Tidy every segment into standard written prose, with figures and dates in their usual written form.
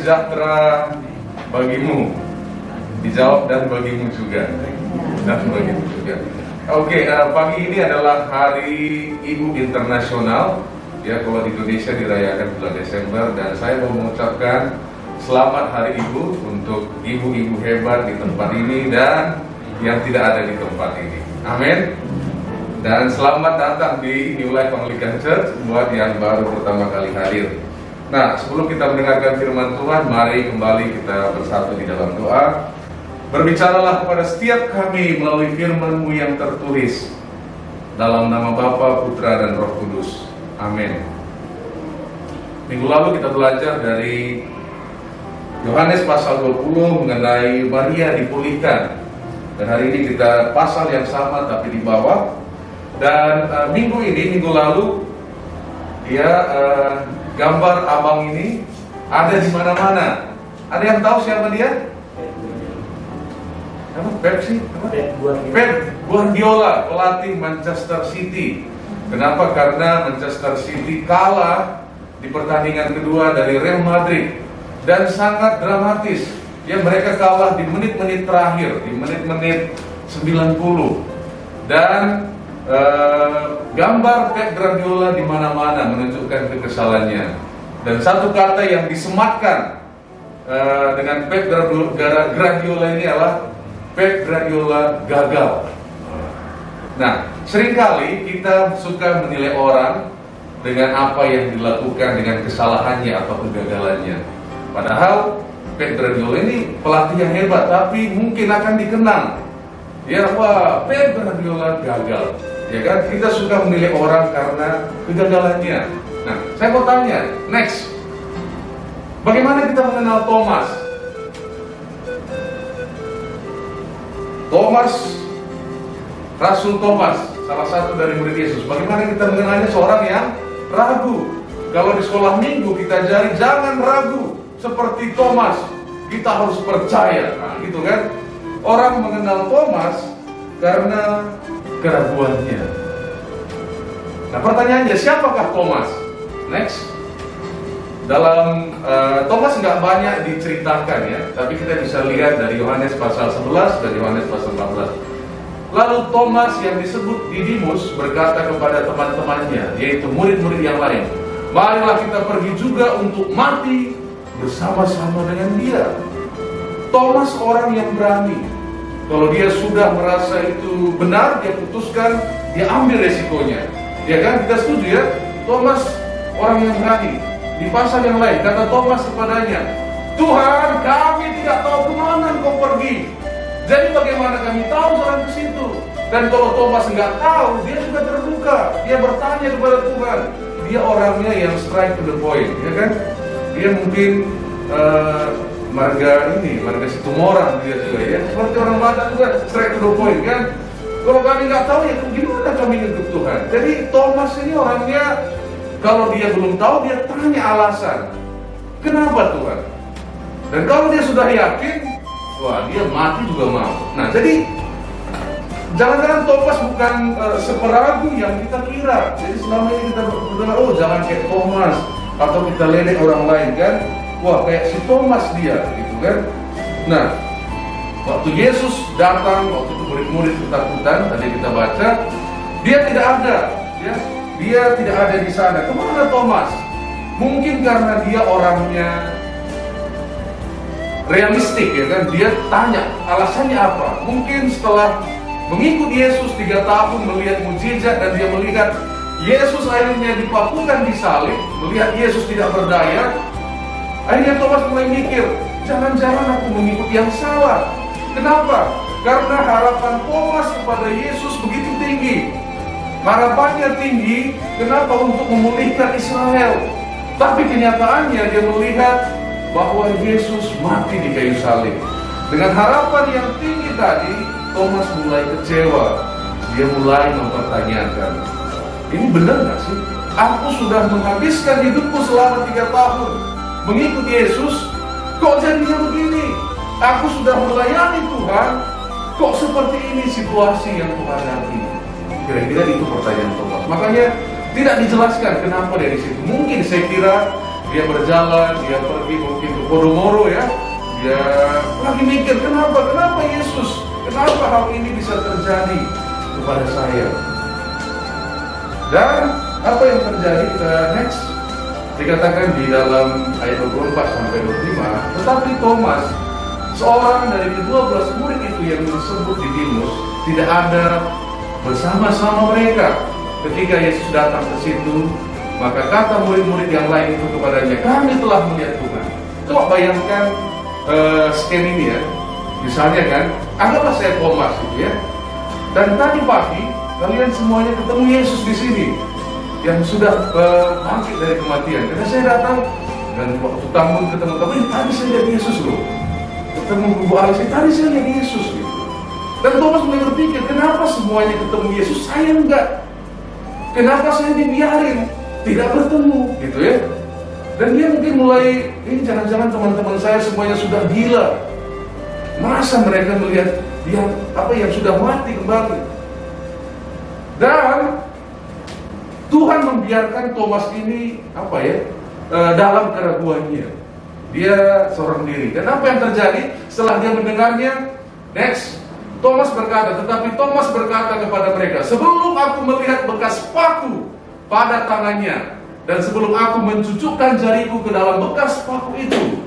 sejahtera bagimu. Dijawab dan bagimu juga. Dan bagimu juga. Oke, pagi ini adalah Hari Ibu Internasional. Ya, kalau di Indonesia dirayakan bulan Desember, dan saya mau mengucapkan selamat Hari Ibu untuk ibu-ibu hebat di tempat ini dan yang tidak ada di tempat ini. Amin. Dan selamat datang di New Life Anglican Church buat yang baru pertama kali hadir. Nah, sebelum kita mendengarkan firman Tuhan, mari kembali kita bersatu di dalam doa. Berbicaralah kepada setiap kami melalui firman-Mu yang tertulis. Dalam nama Bapa, Putra, dan Roh Kudus. Amin. Minggu lalu kita belajar dari Yohanes pasal 20 mengenai Maria dipulihkan. Dan hari ini kita pasal yang sama tapi di bawah. Dan minggu lalu gambar abang ini ada di mana-mana. Ada yang tahu siapa dia? Pep Guardiola, pelatih Manchester City. Kenapa? Karena Manchester City kalah di pertandingan kedua dari Real Madrid dan sangat dramatis. Ya, mereka kalah di menit-menit terakhir, di menit-menit 90. Dan gambar Pep Guardiola di mana-mana menunjukkan kekesalannya. Dan satu kata yang disematkan dengan Pep Guardiola ini adalah Pep Guardiola gagal. Nah, seringkali kita suka menilai orang dengan apa yang dilakukan, dengan kesalahannya atau kegagalannya. Padahal Pep Guardiola ini pelatih yang hebat, tapi mungkin akan dikenang. Ya, wah, Pep Guardiola gagal. Ya kan, kita suka menilai orang karena kegagalannya. Nah, saya mau tanya, next, bagaimana kita mengenal Thomas? Rasul Thomas, salah satu dari murid Yesus. Bagaimana kita mengenalnya? Seorang yang ragu. Kalau di sekolah minggu kita ajari jangan ragu, seperti Thomas, kita harus percaya. Nah, gitu kan? Orang mengenal Thomas karena keraguannya. Nah, pertanyaannya, siapakah Thomas? Next. Dalam Thomas nggak banyak diceritakan ya, tapi kita bisa lihat dari Yohanes pasal 11 dan Yohanes pasal 14. Lalu Thomas yang disebut Didimus berkata kepada teman-temannya, yaitu murid-murid yang lain, marilah kita pergi juga untuk mati bersama-sama dengan dia. Thomas orang yang berani. Kalau dia sudah merasa itu benar, dia putuskan, dia ambil resikonya. Ya kan, kita setuju ya. Thomas orang yang berani. Di pasal yang lain kata Thomas kepadanya, Tuhan, kami tidak tahu kemana Engkau pergi. Jadi bagaimana kami tahu jalan ke situ? Dan kalau Thomas nggak tahu, dia juga terbuka. Dia bertanya kepada Tuhan. Dia orangnya yang straight to the point, ya kan? Dia mungkin marga Situmorang dia juga ya. Seperti orang Batak juga straight to the point kan. Kalau kami nggak tahu ya gimana kami ikut Tuhan. Jadi Thomas ini orangnya, kalau dia belum tahu, dia tanya alasan. Kenapa Tuhan? Dan kalau dia sudah yakin, wah, dia mati juga mau. Nah, jadi jangan-jangan Thomas bukan seperagu yang kita kira. Jadi selama ini kita berdengar, oh jangan kayak Thomas, atau kita ledek orang lain kan. Wah, kayak si Thomas dia, gitu kan. Nah, waktu Yesus datang, waktu itu murid-murid ketakutan, tadi kita baca, dia tidak ada, ya. Dia tidak ada di sana. Kemana Thomas? Mungkin karena dia orangnya realistik, ya kan. Dia tanya alasannya apa. Mungkin setelah mengikut Yesus 3 tahun, melihat mujizat, dan dia melihat Yesus akhirnya dipakukan di salib, melihat Yesus tidak berdaya. Akhirnya Thomas mulai mikir, jangan-jangan aku mengikut yang salah. Kenapa? Karena harapan Thomas kepada Yesus begitu tinggi. Harapannya tinggi, kenapa? Untuk memulihkan Israel. Tapi kenyataannya dia melihat bahwa Yesus mati di kayu salib. Dengan harapan yang tinggi tadi, Thomas mulai kecewa. Dia mulai mempertanyakan, ini benar gak sih? Aku sudah menghabiskan hidupku selama 3 tahun mengikut Yesus, kok jadinya begini? Aku sudah melayani Tuhan, kok seperti ini situasi yang Tuhan hadapi? Kira-kira itu pertanyaan Thomas. Makanya tidak dijelaskan kenapa dari situ. Mungkin saya kira Dia berjalan, dia pergi mungkin ke Podomoro ya. Dia lagi mikir, kenapa Yesus? Kenapa hal ini bisa terjadi kepada saya? Dan apa yang terjadi? Kita next. Dikatakan di dalam ayat 24 sampai 25, tetapi Thomas, seorang dari ke-12 murid itu yang disebut Didimus, tidak ada bersama-sama mereka ketika Yesus datang ke situ. Maka kata murid-murid yang lain itu kepadanya, kami telah melihat Tuhan. Coba bayangkan scan ini ya. Misalnya kan, anggaplah saya Thomas gitu ya. Dan tadi pagi kalian semuanya ketemu Yesus di sini yang sudah bangkit dari kematian. Karena saya datang dan waktu Tambun ketemu tapi tadi saya lihat Yesus loh. Ketemu Bu Alice, tadi saya lihat Yesus gitu. Dan Thomas mulai berpikir, kenapa semuanya ketemu Yesus, saya enggak? Kenapa saya dibiarin tidak bertemu gitu ya? Dan dia mungkin mulai, ini jangan-jangan teman-teman saya semuanya sudah gila. Masa mereka melihat dia yang sudah mati kembali? Dan Tuhan membiarkan Thomas ini dalam keraguannya. Dia seorang diri. Dan apa yang terjadi setelah dia mendengarnya? Next, Thomas berkata, tetapi Thomas berkata kepada mereka, sebelum aku melihat bekas paku pada tangannya, dan sebelum aku mencucukkan jariku ke dalam bekas paku itu,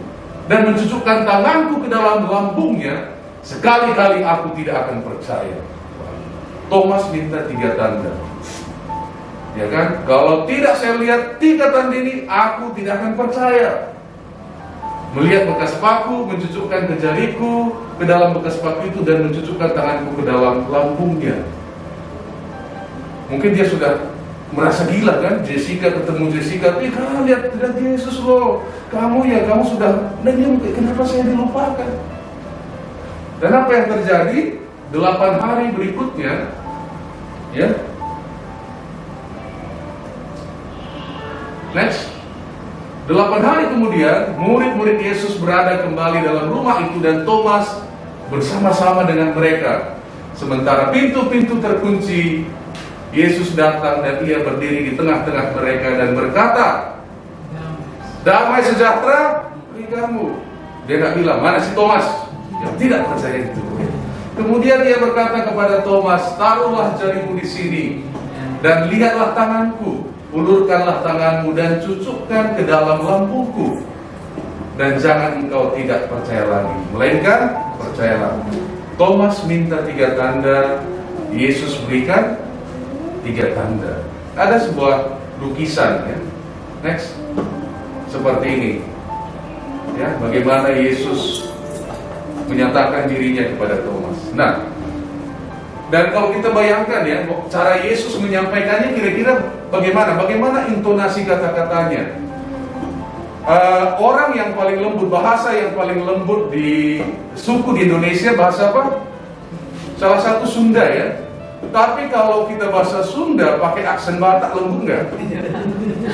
dan mencucukkan tanganku ke dalam lambungnya, sekali-kali aku tidak akan percaya. Thomas minta 3 tanda. Ya kan? Kalau tidak saya lihat 3 tanda ini, aku tidak akan percaya. Melihat bekas paku, mencucukkan ke jariku ke dalam bekas paku itu, dan mencucukkan tanganku ke dalam lambungnya. Mungkin dia sudah merasa gila kan? Jessica ketemu Jessica, lihat Yesus loh. Kamu sudah. Dan dia mungkin, kenapa saya dilupakan? Dan apa yang terjadi? 8 hari berikutnya, ya. Next. 8 hari kemudian, murid-murid Yesus berada kembali dalam rumah itu dan Thomas bersama-sama dengan mereka. Sementara pintu-pintu terkunci, Yesus datang dan ia berdiri di tengah-tengah mereka dan berkata, damai sejahtera bagi kamu. Dia nggak bilang, mana si Thomas? Yang tidak percaya itu. Kemudian dia berkata kepada Thomas, taruhlah jarimu di sini dan lihatlah tanganku. Ulurkanlah tanganmu dan cucukkan ke dalam lambungku. Dan jangan engkau tidak percaya lagi, melainkan percayalah. Thomas minta 3 tanda, Yesus berikan 3 tanda. Ada sebuah lukisan ya. Next. Seperti ini. Ya, bagaimana Yesus menyatakan dirinya kepada Thomas. Nah, dan kalau kita bayangkan ya, cara Yesus menyampaikannya kira-kira bagaimana? Bagaimana intonasi kata-katanya? Orang yang paling lembut, bahasa yang paling lembut di suku di Indonesia, bahasa apa? Salah satu Sunda ya. Tapi kalau kita bahasa Sunda pakai aksen Batak lembut nggak?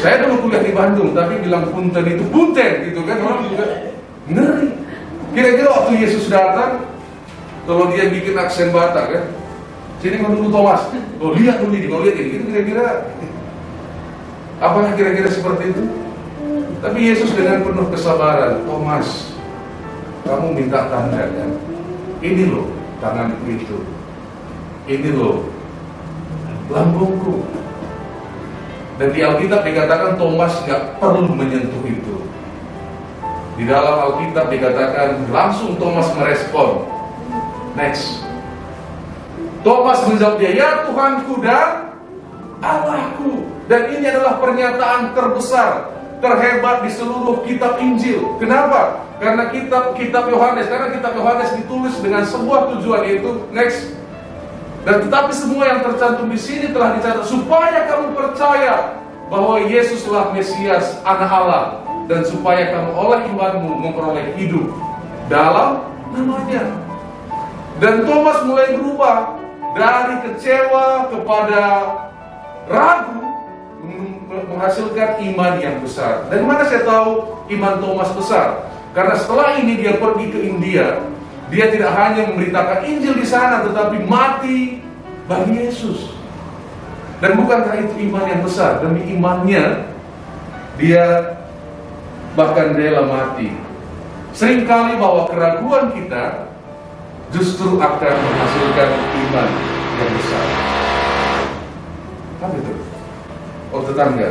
Saya dulu kuliah di Bandung, tapi bilang punten itu punten gitu kan, orang juga ngeri. Kira-kira waktu Yesus datang, kalau dia bikin aksen Batak ya, sini kau dulu Thomas, lihat dulu ini, kau lihat ini, itu kira-kira apakah kira-kira seperti itu? Tapi Yesus dengan penuh kesabaran, Thomas, kamu minta tanda kan? Ini loh tanganku itu, ini loh lambungku. Dan di Alkitab dikatakan Thomas nggak perlu menyentuh itu. Di dalam Alkitab dikatakan langsung Thomas merespon. Next. Thomas menjawab dia, ya Tuhanku dan Allahku. Dan ini adalah pernyataan terbesar, terhebat di seluruh kitab Injil. Kenapa? Karena kitab Yohanes, karena kitab Yohanes ditulis dengan sebuah tujuan, yaitu next. Dan tetapi semua yang tercantum di sini telah dicatat supaya kamu percaya bahwa Yesuslah Mesias, Anak Allah, dan supaya kamu oleh imanmu memperoleh hidup dalam namanya. Dan Thomas mulai berubah dari kecewa kepada ragu, menghasilkan iman yang besar. Dan mana saya tahu iman Thomas besar? Karena setelah ini dia pergi ke India. Dia tidak hanya memberitakan Injil di sana, tetapi mati bagi Yesus. Dan bukankah itu iman yang besar? Demi imannya dia bahkan rela mati. Seringkali bahwa keraguan kita justru akan menghasilkan iman yang besar. Apa itu? Oh, tetangga.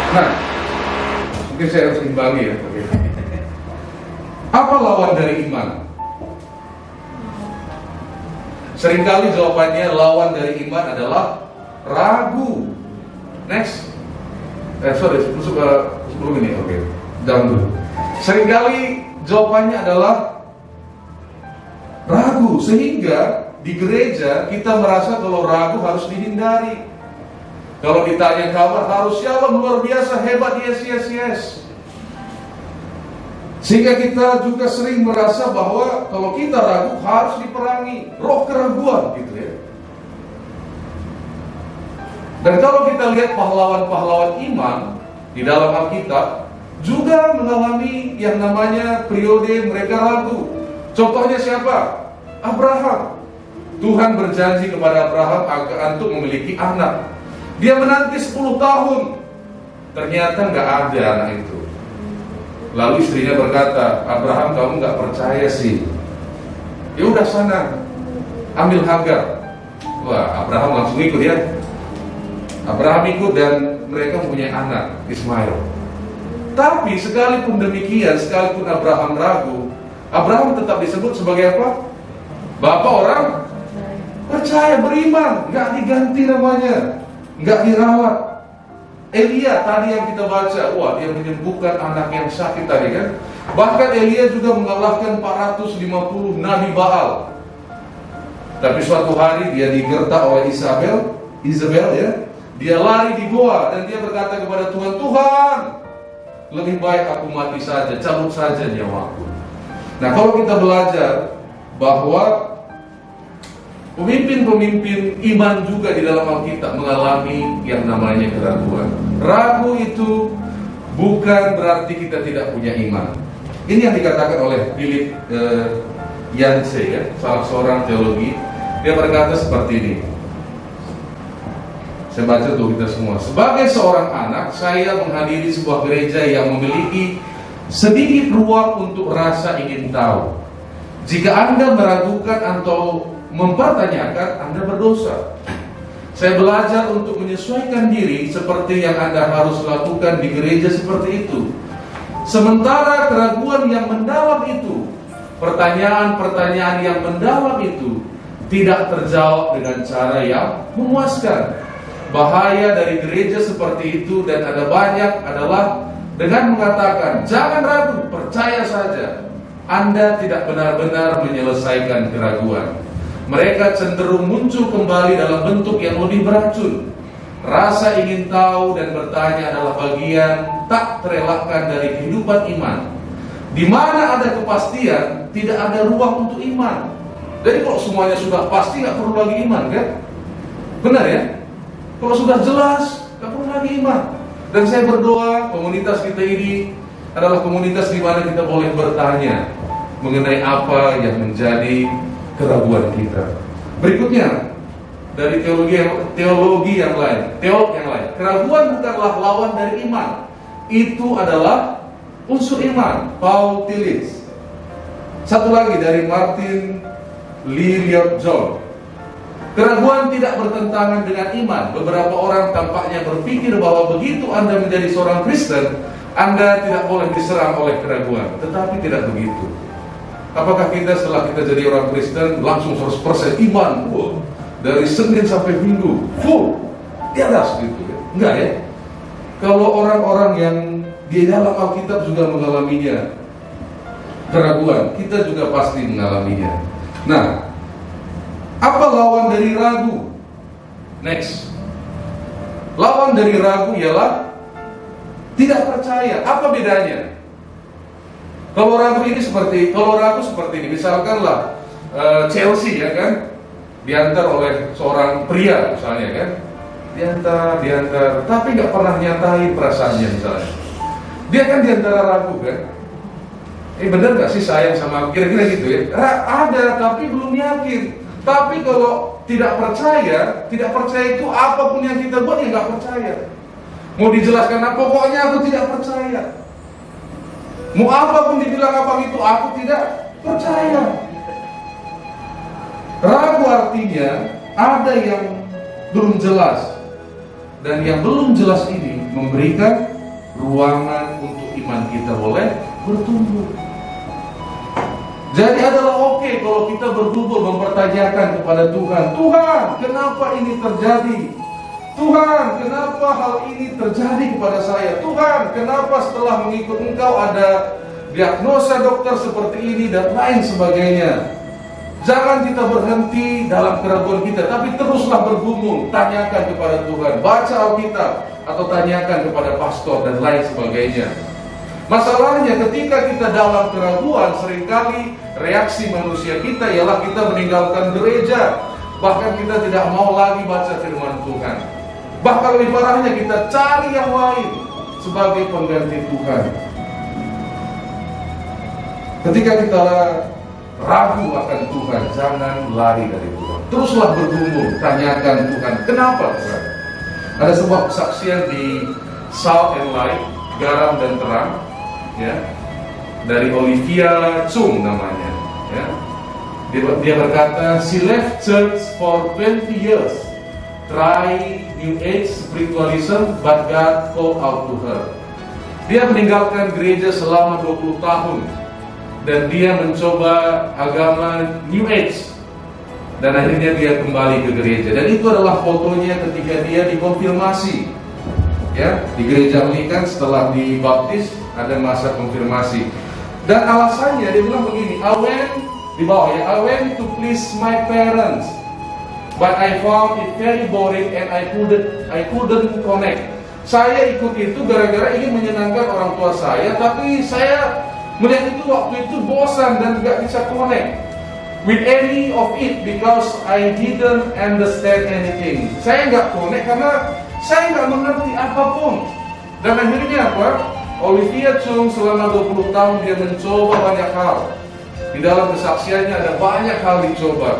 Nah, mungkin saya harus imbangi ya. Apa lawan dari iman? Seringkali jawabannya lawan dari iman adalah ragu. Next. Sebelum ini, oke. Jangan dulu. Seringkali jawabannya adalah ragu, sehingga di gereja kita merasa kalau ragu harus dihindari. Kalau ditanya kabar harus shalom luar biasa hebat, yes. Sehingga kita juga sering merasa bahwa kalau kita ragu harus diperangi, roh keraguan gitu ya. Dan kalau kita lihat pahlawan-pahlawan iman di dalam Alkitab juga mengalami yang namanya periode mereka ragu. Contohnya siapa? Abraham. Tuhan berjanji kepada Abraham agar untuk memiliki anak. Dia menanti 10 tahun. Ternyata nggak ada anak itu. Lalu istrinya berkata, Abraham, kamu nggak percaya sih. Ya udah sana, ambil Hagar. Wah, Abraham langsung ikut ya. Abraham ikut dan mereka mempunyai anak, Ismail. Tapi sekalipun demikian, sekalipun Abraham ragu, Abraham tetap disebut sebagai apa? Bapak orang percaya, beriman, nggak diganti namanya, nggak dirawat. Elia tadi yang kita baca, wah dia menyembuhkan anak yang sakit tadi kan. Bahkan Elia juga mengalahkan 450 Nabi Baal. Tapi suatu hari dia digertak oleh Isabel ya. Dia lari di goa dan dia berkata kepada Tuhan, Tuhan, lebih baik aku mati saja, cabut saja nyawaku. Nah, kalau kita belajar bahwa pemimpin-pemimpin iman juga di dalam Alkitab mengalami yang namanya keraguan. Ragu itu bukan berarti kita tidak punya iman. Ini yang dikatakan oleh Philip Yancey ya, salah seorang teologi. Dia berkata seperti ini. Saya baca untuk kita semua. Sebagai seorang anak, saya menghadiri sebuah gereja yang memiliki sedikit ruang untuk rasa ingin tahu. Jika Anda meragukan atau mempertanyakan, Anda berdosa. Saya belajar untuk menyesuaikan diri seperti yang Anda harus lakukan di gereja seperti itu. Sementara keraguan yang mendalam itu, pertanyaan-pertanyaan yang mendalam itu tidak terjawab dengan cara yang memuaskan. Bahaya dari gereja seperti itu dan ada banyak adalah dengan mengatakan, jangan ragu, percaya saja. Anda tidak benar-benar menyelesaikan keraguan. Mereka cenderung muncul kembali dalam bentuk yang lebih beracun. Rasa ingin tahu dan bertanya adalah bagian tak terelakkan dari kehidupan iman. Di mana ada kepastian, tidak ada ruang untuk iman. Jadi kalau semuanya sudah pasti, nggak perlu lagi iman kan? Benar ya? Kalau sudah jelas, nggak perlu lagi iman. Dan saya berdoa komunitas kita ini adalah komunitas di mana kita boleh bertanya mengenai apa yang menjadi keraguan kita. Berikutnya dari teologi yang lain. Keraguan bukanlah lawan dari iman. Itu adalah unsur iman. Paul Tillich. Satu lagi dari Martin Lloyd-Jones. Keraguan tidak bertentangan dengan iman. Beberapa orang tampaknya berpikir bahwa begitu Anda menjadi seorang Kristen, Anda tidak boleh diserang oleh keraguan. Tetapi tidak begitu. Apakah kita setelah kita jadi orang Kristen langsung 100% iman? Wow. Dari Senin sampai Minggu full di atas gitu ya? Enggak ya. Kalau orang-orang yang di dalam Alkitab juga mengalaminya keraguan, kita juga pasti mengalaminya. Nah, apa lawan dari ragu? Next. Lawan dari ragu ialah tidak percaya. Apa bedanya? Kalau ragu seperti ini, misalkanlah Chelsea ya kan, diantar oleh seorang pria misalnya kan, diantar, tapi nggak pernah nyatain perasaannya misalnya. Dia kan diantara ragu kan, bener nggak sih sayang sama aku? Kira-kira gitu ya. Ada tapi belum yakin. Tapi kalau tidak percaya itu apapun yang kita buat ya nggak percaya. Mau dijelaskan apa? Pokoknya aku tidak percaya. Mau apapun dibilang apa itu, aku tidak percaya. Ragu artinya ada yang belum jelas. Dan yang belum jelas ini memberikan ruangan untuk iman kita boleh bertumbuh. Jadi adalah oke kalau kita bergumul mempertanyakan kepada Tuhan, Tuhan, kenapa ini terjadi? Tuhan, kenapa hal ini terjadi kepada saya? Tuhan, kenapa setelah mengikut Engkau ada diagnosa dokter seperti ini dan lain sebagainya? Jangan kita berhenti dalam keraguan kita, tapi teruslah bergumul, tanyakan kepada Tuhan, baca Alkitab atau tanyakan kepada pastor dan lain sebagainya. Masalahnya ketika kita dalam keraguan, seringkali reaksi manusia kita ialah kita meninggalkan gereja. Bahkan kita tidak mau lagi baca firman Tuhan. Bahkan lebih parahnya kita cari yang lain sebagai pengganti Tuhan. Ketika kita ragu akan Tuhan, jangan lari dari Tuhan. Teruslah bergumul, tanyakan Tuhan, kenapa Tuhan? Ada sebuah kesaksian di Salt and Light, garam dan terang, ya, dari Olivia Chung namanya, ya. Dia berkata, she left church for 20 years, try New Age spiritualism, but God called out to her. Dia meninggalkan gereja selama 20 tahun dan dia mencoba agama New Age, dan akhirnya dia kembali ke gereja. Dan itu adalah fotonya ketika dia dikonfirmasi, ya, di gereja Anglikan setelah dibaptis. Ada masa konfirmasi. Dan alasannya dia bilang begini, di bawah ya, I went to please my parents, but I found it very boring and I couldn't connect. Saya ikut itu gara-gara ingin menyenangkan orang tua saya, tapi saya melihat itu waktu itu bosan dan gak bisa connect with any of it because I didn't understand anything. Saya gak connect karena saya gak mengerti apapun. Dan akhirnya apa? Olivia Chung selama 20 tahun dia mencoba banyak hal. Di dalam kesaksiannya ada banyak hal dicoba.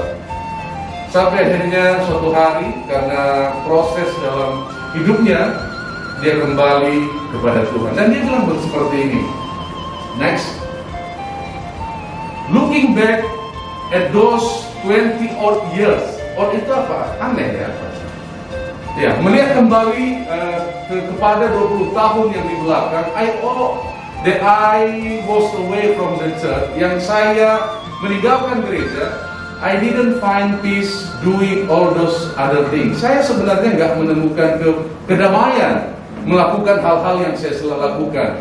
Sampai akhirnya suatu hari karena proses dalam hidupnya, dia kembali kepada Tuhan. Dan dia bilang seperti ini. Next. Looking back at those 20 odd years. Odd itu apa? Aneh ya. Ya, melihat kembali kepada 20 tahun yang di belakang, that I was away from the church, yang saya meninggalkan gereja, I didn't find peace doing all those other things. Saya sebenarnya nggak menemukan kedamaian melakukan hal-hal yang saya selalu lakukan.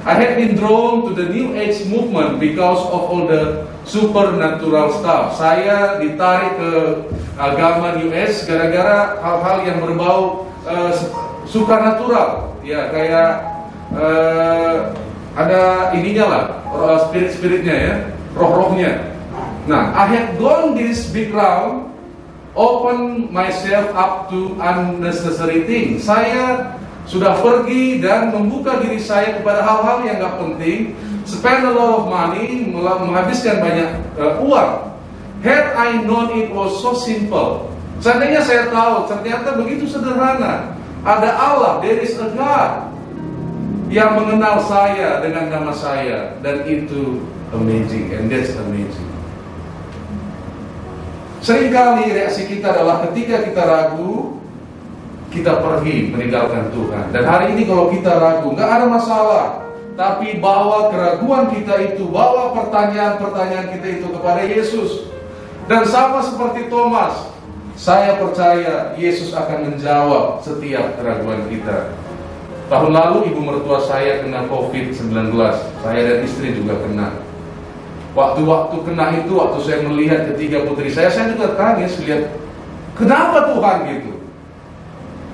I had been drawn to the New Age movement because of all the supernatural stuff. Saya ditarik ke agama New Age gara-gara hal-hal yang berbau supernatural. Ya, kayak ada ininya lah, spirit-spiritnya ya, roh-rohnya. Nah, I had gone this big round, open myself up to unnecessary things. Saya sudah pergi dan membuka diri saya kepada hal-hal yang gak penting, spend a lot of money, menghabiskan banyak uang. Had I known it was so simple. Seandainya saya tahu, ternyata begitu sederhana. Ada Allah, there is a God yang mengenal saya dengan nama saya, dan itu amazing, and that's amazing. Seringkali reaksi kita adalah ketika kita ragu, kita pergi meninggalkan Tuhan. Dan hari ini kalau kita ragu, nggak ada masalah. Tapi bawa keraguan kita itu, bawa pertanyaan-pertanyaan kita itu kepada Yesus. Dan sama seperti Thomas, saya percaya Yesus akan menjawab setiap keraguan kita. Tahun lalu ibu mertua saya kena COVID-19. Saya dan istri juga kena. Waktu-waktu kena itu, waktu saya melihat ketiga putri saya juga tangis lihat, kenapa Tuhan gitu?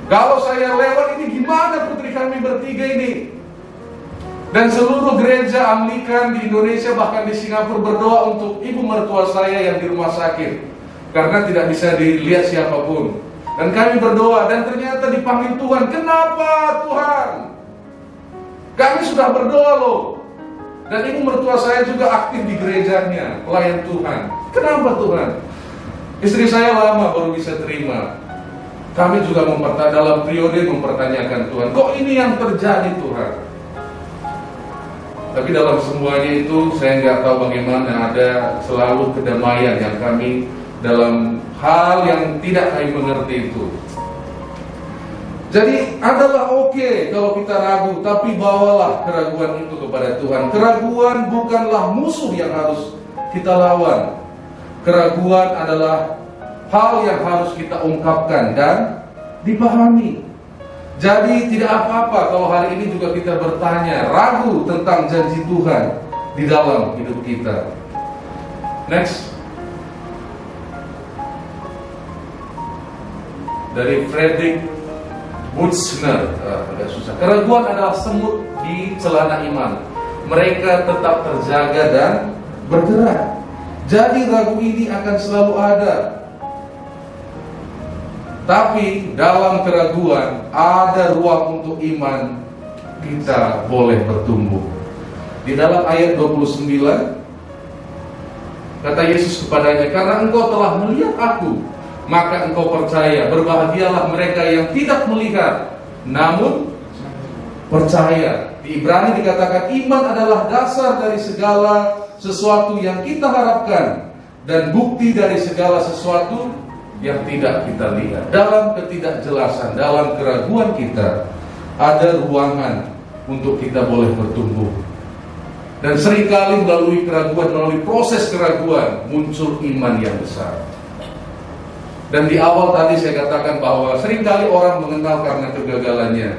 Kalau saya lewat ini gimana putri kami bertiga ini? Dan seluruh gereja Anglikan di Indonesia bahkan di Singapura berdoa untuk ibu mertua saya yang di rumah sakit karena tidak bisa dilihat siapapun. Dan kami berdoa dan ternyata dipanggil Tuhan. Kenapa Tuhan? Kami sudah berdoa loh. Dan ibu mertua saya juga aktif di gerejanya, pelayan Tuhan. Kenapa Tuhan? Istri saya lama baru bisa terima. Kami juga dalam periode mempertanyakan Tuhan, kok ini yang terjadi Tuhan? Tapi dalam semuanya itu saya nggak tahu bagaimana ada selalu kedamaian yang kami dalam hal yang tidak kami mengerti itu. Jadi adalah oke kalau kita ragu, tapi bawalah keraguan itu kepada Tuhan. Keraguan bukanlah musuh yang harus kita lawan. Keraguan adalah hal yang harus kita ungkapkan dan dipahami. Jadi tidak apa-apa kalau hari ini juga kita bertanya, ragu tentang janji Tuhan di dalam hidup kita. Next. Dari Frederick Buechner, agak susah. Keraguan adalah semut di celana iman. Mereka tetap terjaga dan bergerak. Jadi ragu ini akan selalu ada. Tapi dalam keraguan ada ruang untuk iman kita boleh bertumbuh. Di dalam ayat 29 kata Yesus kepadanya, karena engkau telah melihat aku, maka engkau percaya. Berbahagialah mereka yang tidak melihat namun percaya. Di Ibrani dikatakan iman adalah dasar dari segala sesuatu yang kita harapkan dan bukti dari segala sesuatu yang tidak kita lihat. Dalam ketidakjelasan, dalam keraguan kita, ada ruangan untuk kita boleh bertumbuh. Dan seringkali melalui keraguan, melalui proses keraguan, muncul iman yang besar. Dan di awal tadi saya katakan bahwa seringkali orang mengenal karena kegagalannya,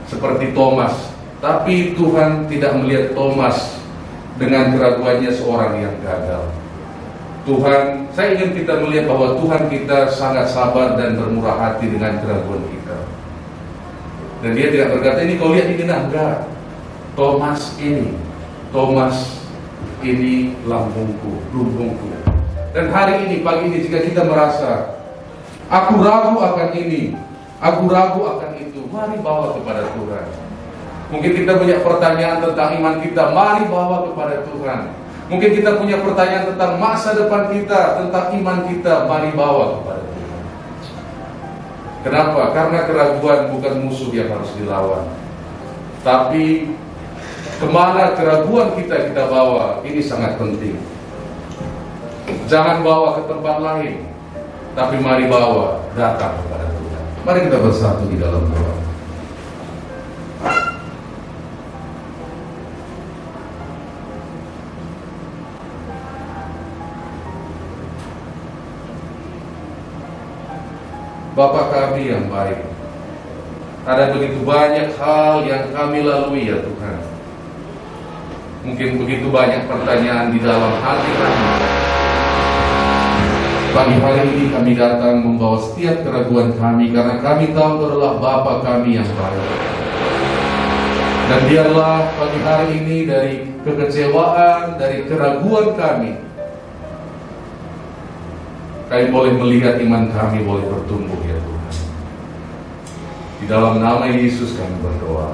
seperti Thomas. Tapi Tuhan tidak melihat Thomas dengan keraguannya seorang yang gagal. Tuhan, saya ingin kita melihat bahwa Tuhan kita sangat sabar dan bermurah hati dengan keraguan kita. Dan dia tidak berkata, ini kau lihat ini, nah enggak. Thomas ini lumbungku. Dan hari ini, pagi ini, jika kita merasa aku ragu akan ini, aku ragu akan itu, mari bawa kepada Tuhan. Mungkin kita punya pertanyaan tentang iman kita, mari bawa kepada Tuhan. Mungkin kita punya pertanyaan tentang masa depan kita, tentang iman kita, mari bawa kepada Tuhan. Kenapa? Karena keraguan bukan musuh yang harus dilawan. Tapi kemana keraguan kita bawa, ini sangat penting. Jangan bawa ke tempat lain, tapi mari bawa datang kepada Tuhan. Mari kita bersatu di dalam doa. Bapa kami yang baik, ada begitu banyak hal yang kami lalui ya Tuhan. Mungkin begitu banyak pertanyaan di dalam hati kami. Pagi hari ini kami datang membawa setiap keraguan kami, karena kami tahu Engkau adalah Bapa kami yang baik. Dan biarlah pagi hari ini dari kekecewaan, dari keraguan kami boleh melihat iman kami boleh bertumbuh ya Tuhan. Di dalam nama Yesus kami berdoa.